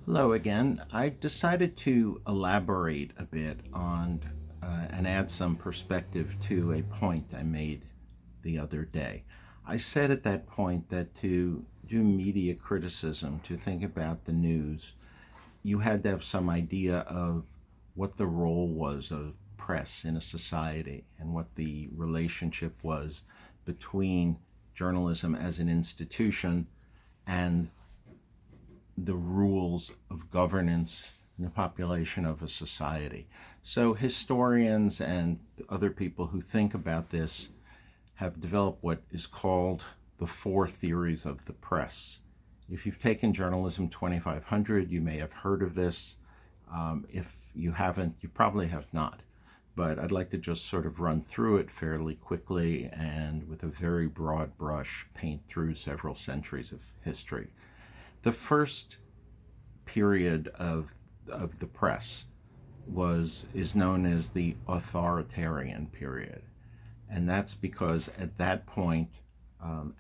Hello again. I decided to elaborate a bit on and add some perspective to a point I made the other day. I said at that point that to do media criticism, to think about the news, you had to have some idea of what the role was of press in a society and what the relationship was between journalism as an institution and the rules of governance in the population of a society. So, historians and other people who think about this have developed what is called the four theories of the press. If you've taken Journalism 2500, you may have heard of this. If you haven't, you probably have not. But I'd like to just sort of run through it fairly quickly and with a very broad brush paint through several centuries of history. The first period of the press is known as the authoritarian period, and that's because at that point, um,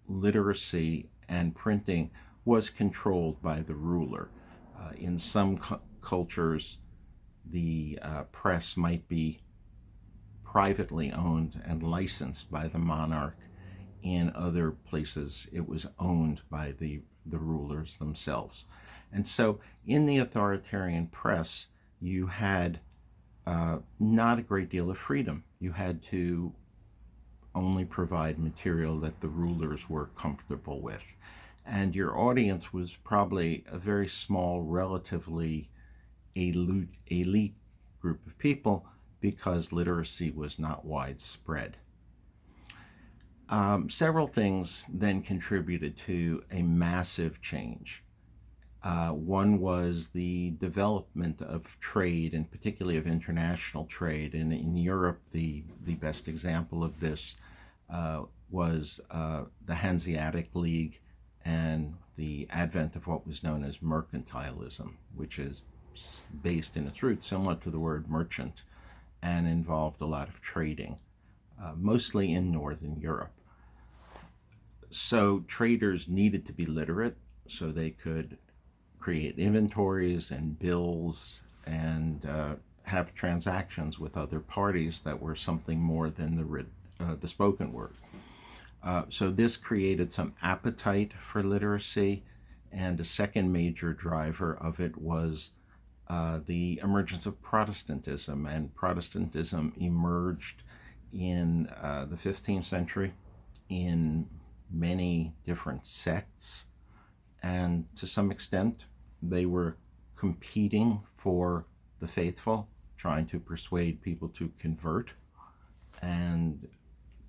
literacy and printing was controlled by the ruler. In some cultures, the press might be privately owned and licensed by the monarch. In other places, it was owned by the rulers themselves. And so, in the authoritarian press, you had not a great deal of freedom. You had to only provide material that the rulers were comfortable with. And your audience was probably a very small, relatively elite group of people because literacy was not widespread. Several things then contributed to a massive change. One was the development of trade, and particularly of international trade. And in Europe, the best example of this was the Hanseatic League and the advent of what was known as mercantilism, which is based in its roots similar to the word merchant and involved a lot of trading, mostly in Northern Europe. So traders needed to be literate so they could create inventories and bills and have transactions with other parties that were something more than the spoken word. So this created some appetite for literacy, and a second major driver of it was the emergence of Protestantism. And Protestantism emerged in the 15th century in many different sects, and to some extent, they were competing for the faithful, trying to persuade people to convert and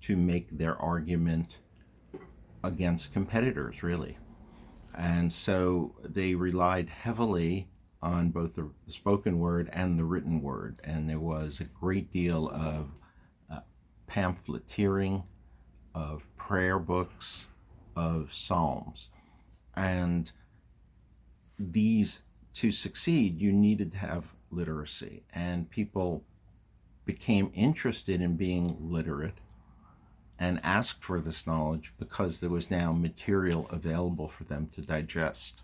to make their argument against competitors, really. And so they relied heavily on both the spoken word and the written word, and there was a great deal of pamphleteering, of prayer books, of psalms. And these, to succeed, you needed to have literacy, and people became interested in being literate and asked for this knowledge because there was now material available for them to digest.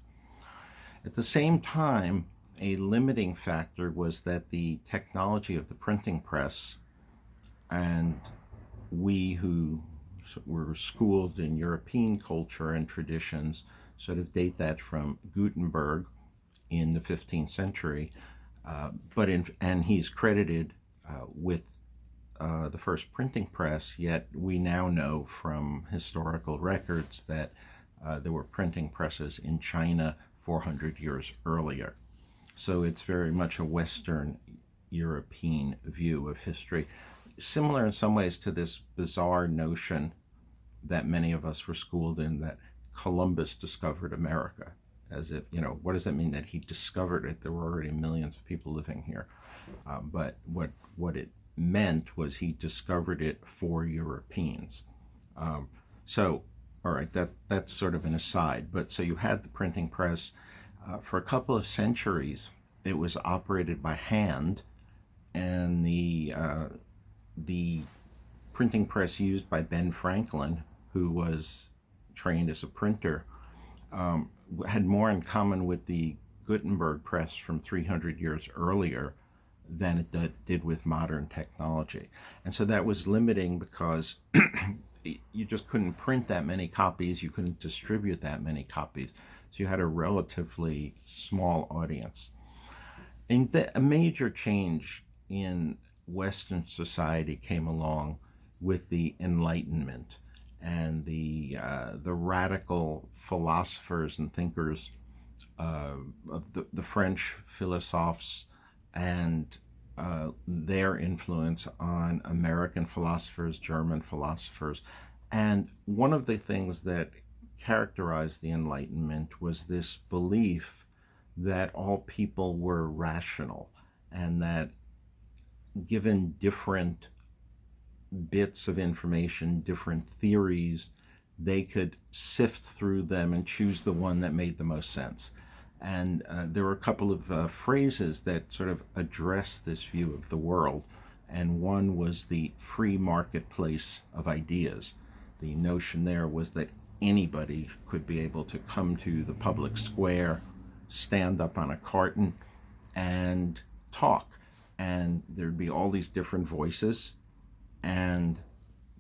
At the same time, a limiting factor was that the technology of the printing press, and we who were schooled in European culture and traditions sort of date that from Gutenberg in the 15th century, and he's credited with the first printing press, yet we now know from historical records that there were printing presses in China 400 years earlier. So it's very much a Western European view of history, similar in some ways to this bizarre notion that many of us were schooled in, that Columbus discovered America. As if, what does that mean that he discovered it? There were already millions of people living here. But what it meant was he discovered it for Europeans. So, all right, that's sort of an aside. But so you had the printing press. For a couple of centuries, it was operated by hand, and the printing press used by Ben Franklin, who was trained as a printer, had more in common with the Gutenberg press from 300 years earlier than it did with modern technology. And so that was limiting because you just couldn't print that many copies, you couldn't distribute that many copies. So you had a relatively small audience. And a major change in Western society came along with the Enlightenment and the radical philosophers and thinkers of the French philosophes and their influence on American philosophers, German philosophers. And one of the things that characterized the Enlightenment was this belief that all people were rational, and that given different bits of information, different theories, they could sift through them and choose the one that made the most sense. And there were a couple of phrases that sort of addressed this view of the world. And one was the free marketplace of ideas. The notion there was that anybody could be able to come to the public square, stand up on a carton, and talk. And there'd be all these different voices, and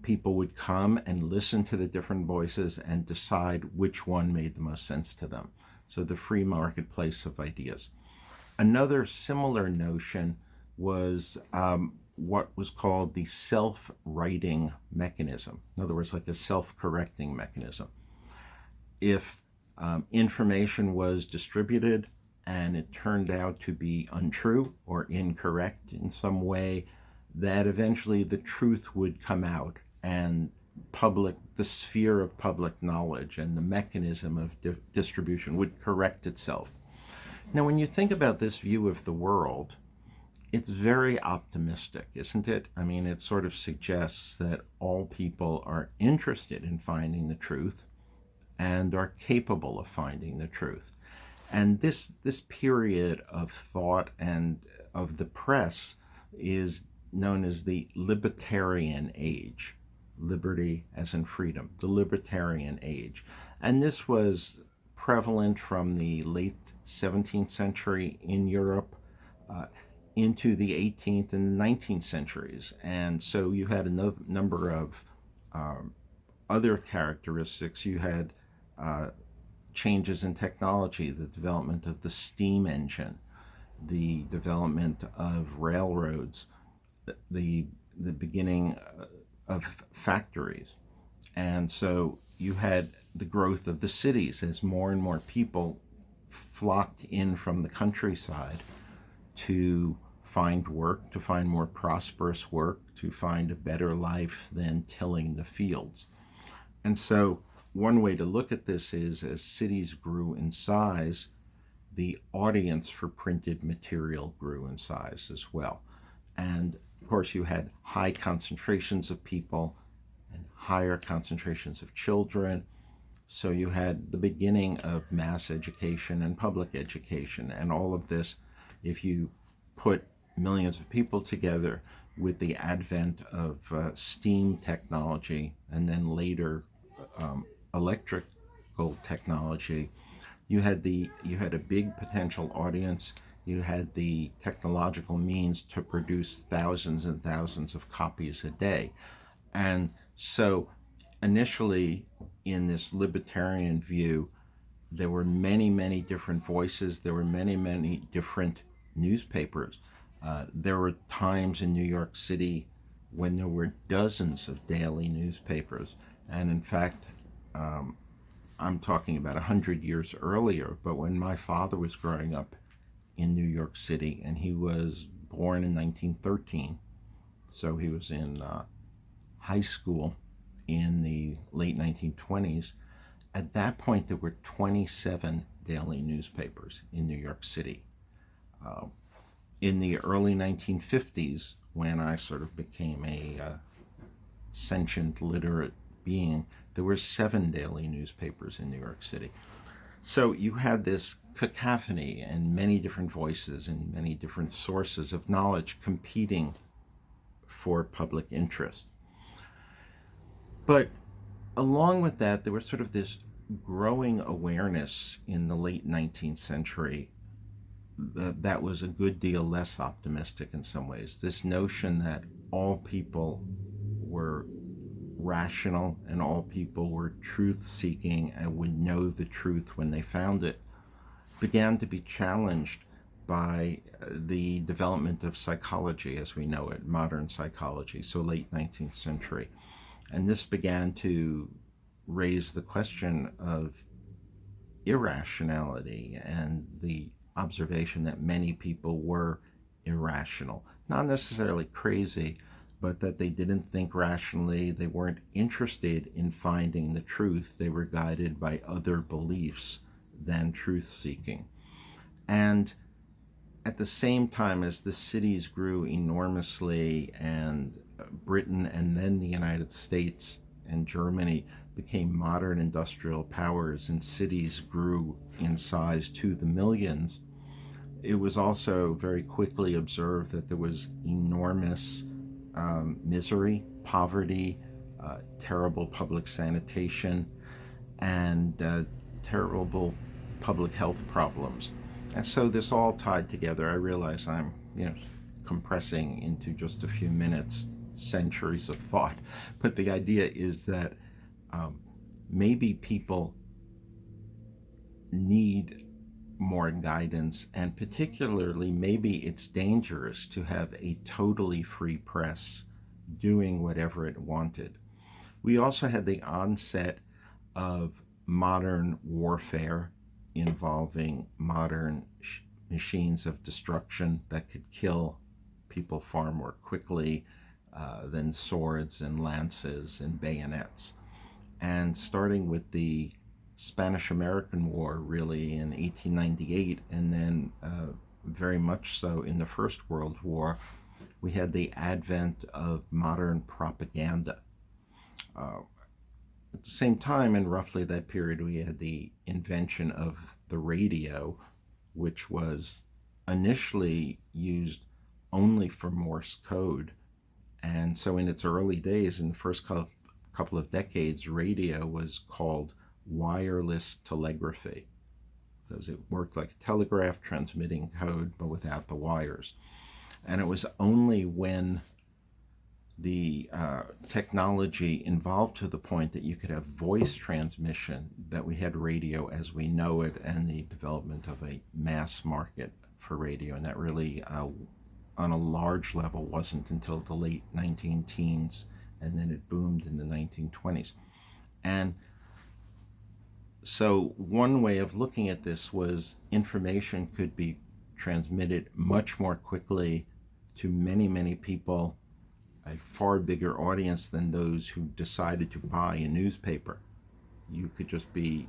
people would come and listen to the different voices and decide which one made the most sense to them. So the free marketplace of ideas. Another similar notion was what was called the self-writing mechanism. In other words, like a self-correcting mechanism. If information was distributed and it turned out to be untrue or incorrect in some way, that eventually the truth would come out, and the sphere of public knowledge and the mechanism of distribution would correct itself. Now, when you think about this view of the world, it's very optimistic, isn't it? I mean, it sort of suggests that all people are interested in finding the truth and are capable of finding the truth. And this period of thought and of the press is known as the libertarian age. Liberty as in freedom, the libertarian age. And this was prevalent from the late 17th century in Europe into the 18th and 19th centuries. And so you had a number of other characteristics. You had changes in technology, the development of the steam engine, the development of railroads, the beginning of factories. And so you had the growth of the cities as more and more people flocked in from the countryside to find work, to find more prosperous work, to find a better life than tilling the fields. And so one way to look at this is, as cities grew in size, the audience for printed material grew in size as well. And of course, you had high concentrations of people and higher concentrations of children. So you had the beginning of mass education and public education. And all of this, if you put millions of people together with the advent of steam technology and then later electrical technology, you had a big potential audience. You had the technological means to produce thousands and thousands of copies a day. And so initially, in this libertarian view, there were many, many different voices. There were many, many different newspapers. There were times in New York City when there were dozens of daily newspapers. And in fact, I'm talking about 100 years earlier, but when my father was growing up in New York City, and he was born in 1913, so he was in high school in the late 1920s. At that point, there were 27 daily newspapers in New York City. In the early 1950s, when I sort of became a sentient, literate being, there were 7 daily newspapers in New York City. So you had this cacophony and many different voices and many different sources of knowledge competing for public interest. But along with that, there was sort of this growing awareness in the late 19th century that was a good deal less optimistic in some ways. This notion that all people were rational and all people were truth seeking and would know the truth when they found it began to be challenged by the development of psychology as we know it, modern psychology, so late 19th century. And this began to raise the question of irrationality and the observation that many people were irrational, not necessarily crazy, but that they didn't think rationally, they weren't interested in finding the truth, they were guided by other beliefs than truth-seeking. And at the same time as the cities grew enormously and Britain and then the United States and Germany became modern industrial powers and cities grew in size to the millions, it was also very quickly observed that there was enormous misery, poverty, terrible public sanitation, and terrible public health problems. And so this all tied together. I realize I'm, compressing into just a few minutes centuries of thought, but the idea is that maybe people need more guidance, and particularly maybe it's dangerous to have a totally free press doing whatever it wanted. We also had the onset of modern warfare involving modern machines of destruction that could kill people far more quickly than swords and lances and bayonets. And starting with the Spanish-American War, really, in 1898, and then very much so in the First World War, we had the advent of modern propaganda. At the same time, in roughly that period, we had the invention of the radio, which was initially used only for Morse code. And so in its early days, in the first couple of decades, radio was called wireless telegraphy because it worked like a telegraph transmitting code but without the wires. And it was only when the technology evolved to the point that you could have voice transmission that we had radio as we know it, and the development of a mass market for radio. And that really, on a large level, wasn't until the late 19-teens, and then it boomed in the 1920s. And so one way of looking at this was information could be transmitted much more quickly to many, many people, a far bigger audience than those who decided to buy a newspaper. You could just be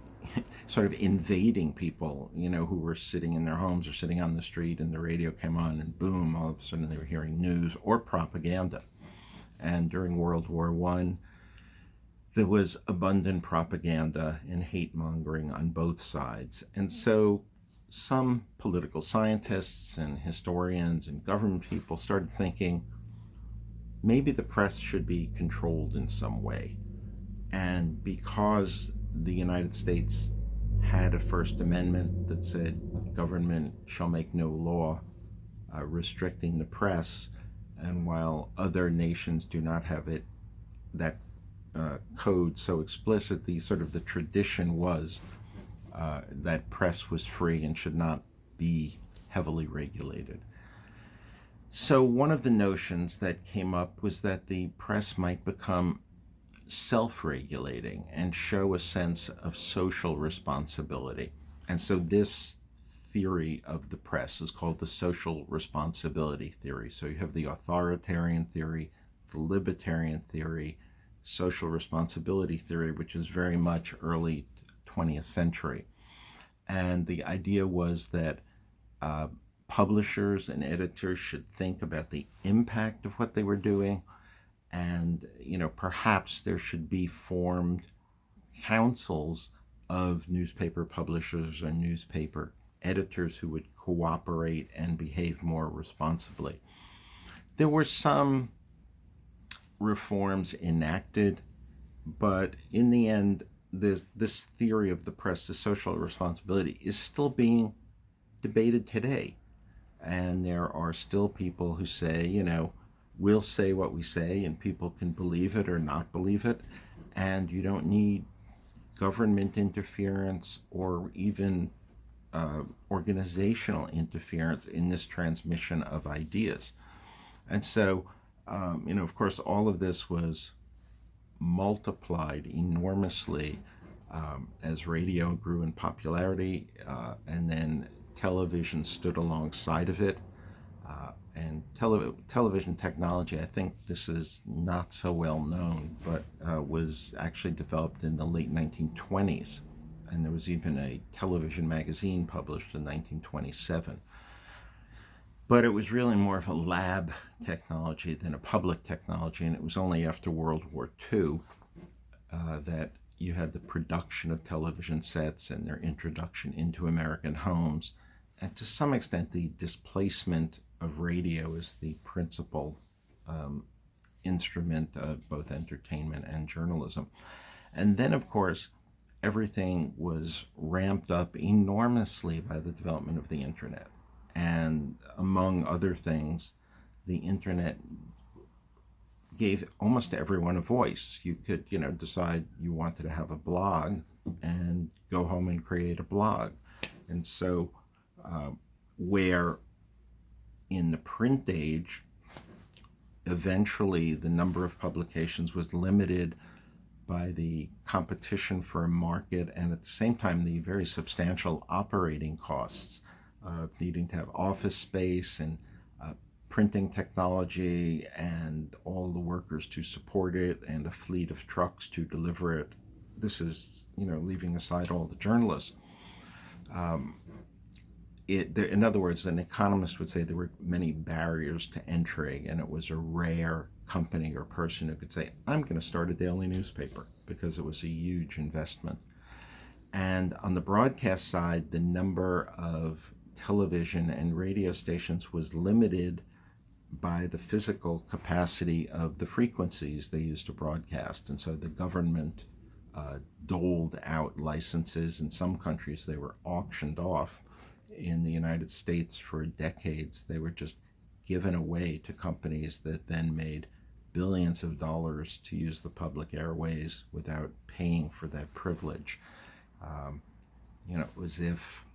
sort of invading people, who were sitting in their homes or sitting on the street, and the radio came on, and boom, all of a sudden they were hearing news or propaganda. And during World War I, there was abundant propaganda and hate-mongering on both sides. And so some political scientists and historians and government people started thinking, maybe the press should be controlled in some way. And because the United States had a First Amendment that said government shall make no law restricting the press, and while other nations do not have it, that code so explicit, the tradition was that press was free and should not be heavily regulated. So one of the notions that came up was that the press might become self-regulating and show a sense of social responsibility. And so this theory of the press is called the social responsibility theory. So you have the authoritarian theory, the libertarian theory, social responsibility theory, which is very much early 20th century. And the idea was that publishers and editors should think about the impact of what they were doing, and perhaps there should be formed councils of newspaper publishers or newspaper editors who would cooperate and behave more responsibly. There were some reforms enacted, but in the end this theory of the press, the social responsibility, is still being debated today. And there are still people who say, we'll say what we say and people can believe it or not believe it. And you don't need government interference or even organizational interference in this transmission of ideas. And so, of course, all of this was multiplied enormously as radio grew in popularity, and then television stood alongside of it. And television technology, I think this is not so well known, but was actually developed in the late 1920s. And there was even a television magazine published in 1927. But it was really more of a lab technology than a public technology, and it was only after World War II that you had the production of television sets and their introduction into American homes, and to some extent the displacement of radio as the principal instrument of both entertainment and journalism. And then, of course, everything was ramped up enormously by the development of the internet. And among other things, the internet gave almost everyone a voice. You could, decide you wanted to have a blog and go home and create a blog. And so where in the print age, eventually the number of publications was limited by the competition for a market, and at the same time the very substantial operating costs of needing to have office space and printing technology and all the workers to support it and a fleet of trucks to deliver it. This is, leaving aside all the journalists. In other words, an economist would say there were many barriers to entry, and it was a rare company or person who could say, I'm going to start a daily newspaper, because it was a huge investment. And on the broadcast side, the number of television and radio stations was limited by the physical capacity of the frequencies they used to broadcast. And so the government doled out licenses. In some countries, they were auctioned off. In the United States, for decades, they were just given away to companies that then made billions of dollars to use the public airways without paying for that privilege. It was if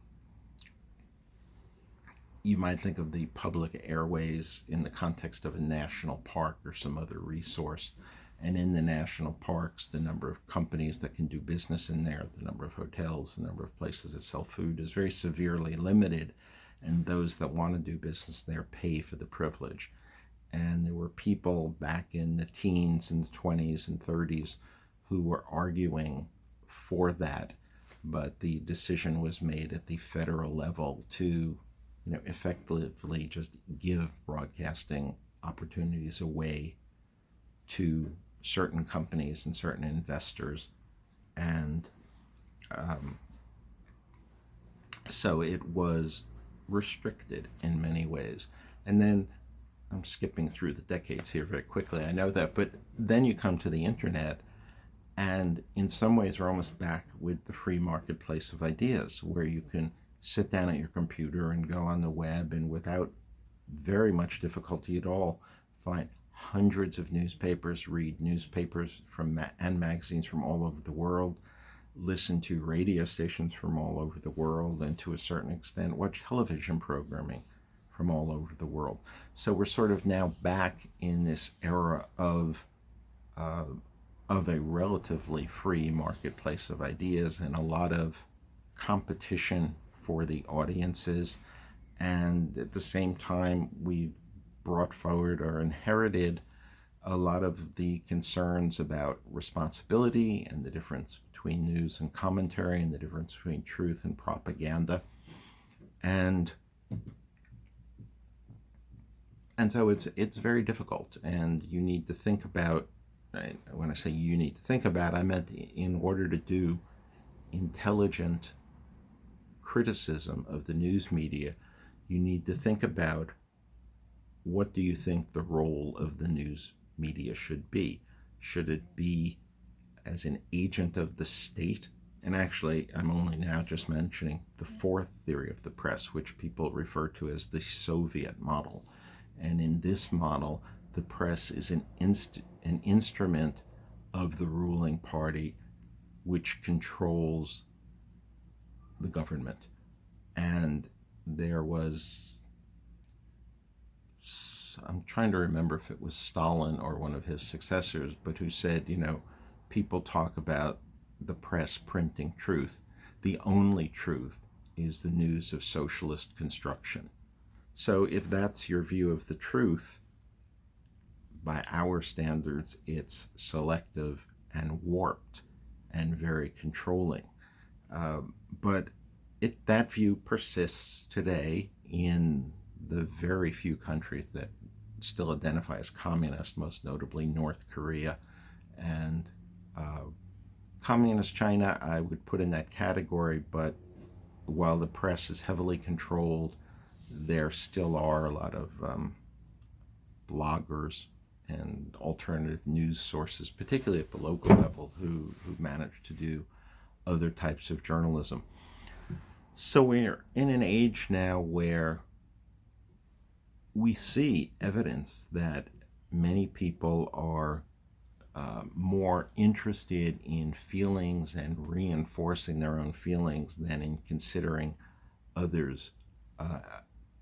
you might think of the public airways in the context of a national park or some other resource. And in the national parks, the number of companies that can do business in there, the number of hotels, the number of places that sell food is very severely limited. And those that want to do business there pay for the privilege. And there were people back in the teens and the 20s and 30s who were arguing for that. But the decision was made at the federal level to, effectively just give broadcasting opportunities away to certain companies and certain investors. And so it was restricted in many ways. And then I'm skipping through the decades here very quickly, I know that, but then you come to the internet, and in some ways we're almost back with the free marketplace of ideas, where you can sit down at your computer and go on the web and without very much difficulty at all find hundreds of newspapers, read newspapers and magazines from all over the world, listen to radio stations from all over the world, and to a certain extent watch television programming from all over the world. So we're sort of now back in this era of a relatively free marketplace of ideas and a lot of competition for the audiences. And at the same time, we've brought forward or inherited a lot of the concerns about responsibility and the difference between news and commentary and the difference between truth and propaganda. And so it's very difficult, and you need to think about, when I say you need to think about, I meant in order to do intelligent criticism of the news media, you need to think about, what do you think the role of the news media should be? Should it be as an agent of the state. And actually, I'm only now just mentioning the fourth theory of the press, which people refer to as the Soviet model. And in this model, the press is an instrument of the ruling party which controls the government. And there was, I'm trying to remember if it was Stalin or one of his successors, but who said, people talk about the press printing truth. The only truth is the news of socialist construction. So if that's your view of the truth, by our standards, it's selective and warped and very controlling. But that view persists today in the very few countries that still identify as communist, most notably North Korea and communist China. I would put in that category, but while the press is heavily controlled, there still are a lot of bloggers and alternative news sources, particularly at the local level, who manage to do other types of journalism. So we're in an age now where we see evidence that many people are more interested in feelings and reinforcing their own feelings than in considering others'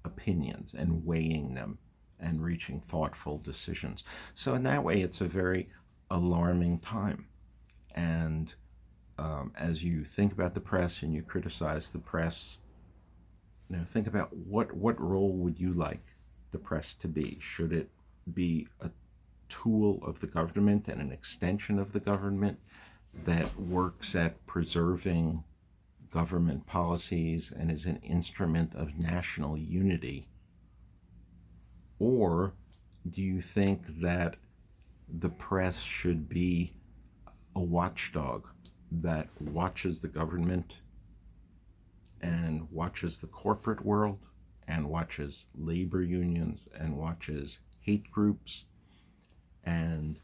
opinions and weighing them and reaching thoughtful decisions. So in that way, it's a very alarming time. And as you think about the press and you criticize the press, think about what role would you like the press to be? Should it be a tool of the government and an extension of the government that works at preserving government policies and is an instrument of national unity? Or do you think that the press should be a watchdog that watches the government and watches the corporate world and watches labor unions and watches hate groups and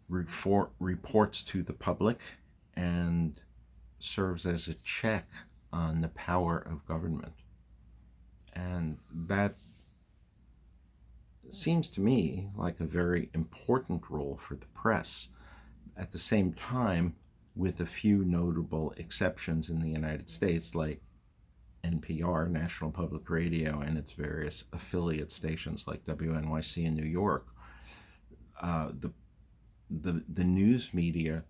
reports to the public and serves as a check on the power of government? And that seems to me like a very important role for the press. At the same time, with a few notable exceptions in the United States, like NPR, National Public Radio, and its various affiliate stations like WNYC in New York, the news media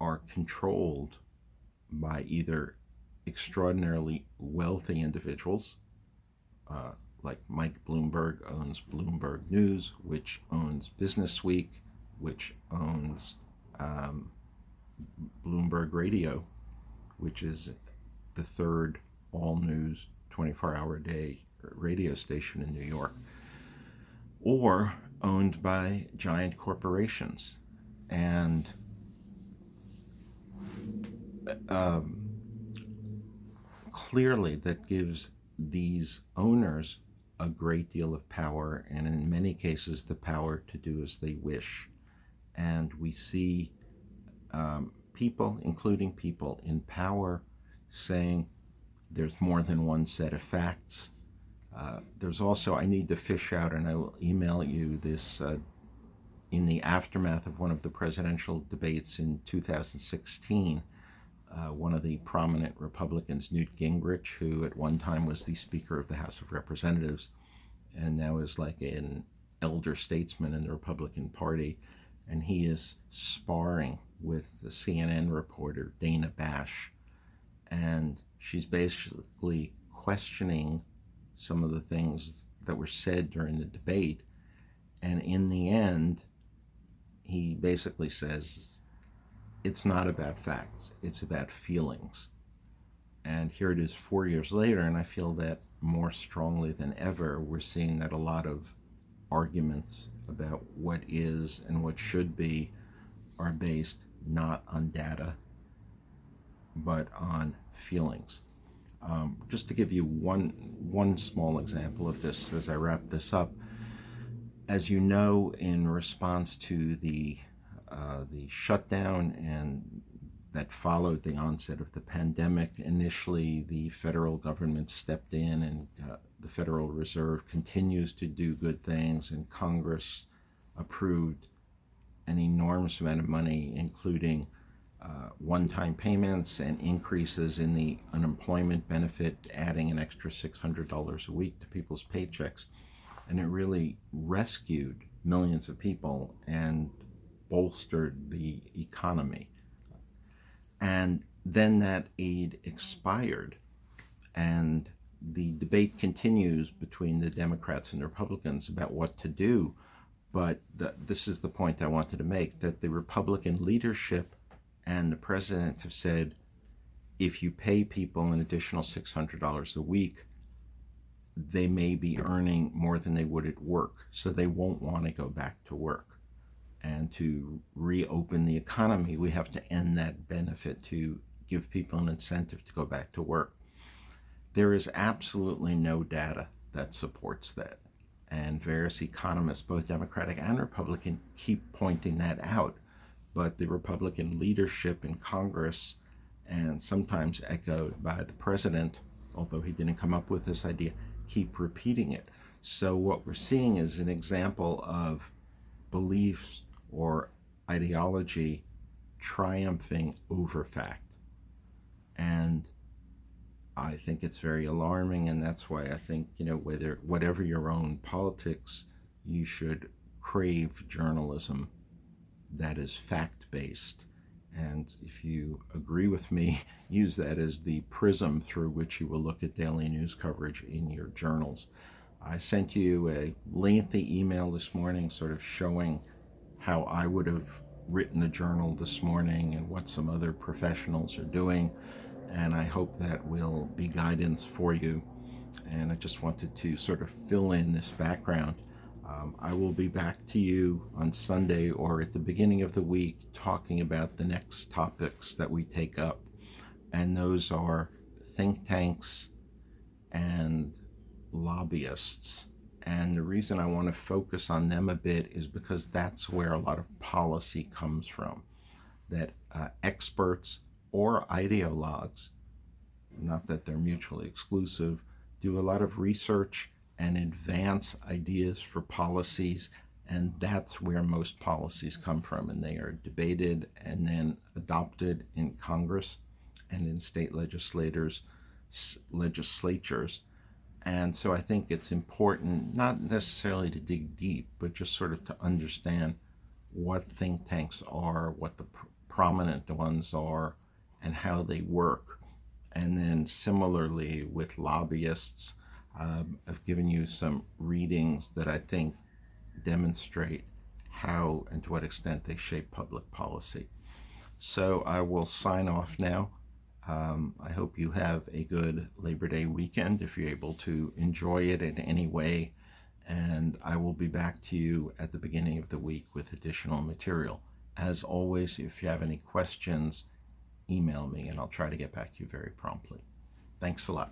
are controlled by either extraordinarily wealthy individuals, like Mike Bloomberg owns Bloomberg News, which owns Business Week, which owns Bloomberg Radio, which is the third all-news 24-hour-a-day radio station in New York, or owned by giant corporations. And clearly that gives these owners a great deal of power, and in many cases the power to do as they wish. And we see people, including people in power, saying there's more than one set of facts. There's also, I need to fish out, and I will email you this, in the aftermath of one of the presidential debates in 2016, one of the prominent Republicans, Newt Gingrich, who at one time was the Speaker of the House of Representatives and now is like an elder statesman in the Republican Party, and he is sparring with the CNN reporter Dana Bash, and she's basically questioning some of the things that were said during the debate, and in the end he basically says it's not about facts, it's about feelings. And here it is 4 years later, and I feel that more strongly than ever we're seeing that a lot of arguments about what is and what should be are based not on data but on feelings. Just to give you one small example of this as I wrap this up, as you know, in response to the the shutdown and that followed the onset of the pandemic. Initially, the federal government stepped in, and the Federal Reserve continues to do good things, and Congress approved an enormous amount of money, including one-time payments and increases in the unemployment benefit, adding an extra $600 a week to people's paychecks. And it really rescued millions of people and bolstered the economy. And then that aid expired, and the debate continues between the Democrats and the Republicans about what to do. But this is the point I wanted to make, that the Republican leadership and the president have said, if you pay people an additional $600 a week, they may be earning more than they would at work, so they won't want to go back to work. And to reopen the economy, we have to end that benefit to give people an incentive to go back to work. There is absolutely no data that supports that. And various economists, both Democratic and Republican, keep pointing that out. But the Republican leadership in Congress, and sometimes echoed by the president, although he didn't come up with this idea, keep repeating it. So what we're seeing is an example of beliefs or ideology triumphing over fact. And I think it's very alarming, and that's why I think, whatever your own politics, you should crave journalism that is fact-based. And if you agree with me, use that as the prism through which you will look at daily news coverage in your journals. I sent you a lengthy email this morning sort of showing how I would have written a journal this morning and what some other professionals are doing. And I hope that will be guidance for you. And I just wanted to sort of fill in this background. I will be back to you on Sunday or at the beginning of the week talking about the next topics that we take up. And those are think tanks and lobbyists. And the reason I want to focus on them a bit is because that's where a lot of policy comes from. That experts or ideologues, not that they're mutually exclusive, do a lot of research and advance ideas for policies, and that's where most policies come from, and they are debated and then adopted in Congress and in state legislatures. And so I think it's important not necessarily to dig deep, but just sort of to understand what think tanks are, what the prominent ones are, and how they work. And then similarly with lobbyists, I've given you some readings that I think demonstrate how and to what extent they shape public policy. So I will sign off now. I hope you have a good Labor Day weekend if you're able to enjoy it in any way. And I will be back to you at the beginning of the week with additional material. As always, if you have any questions, email me and I'll try to get back to you very promptly. Thanks a lot.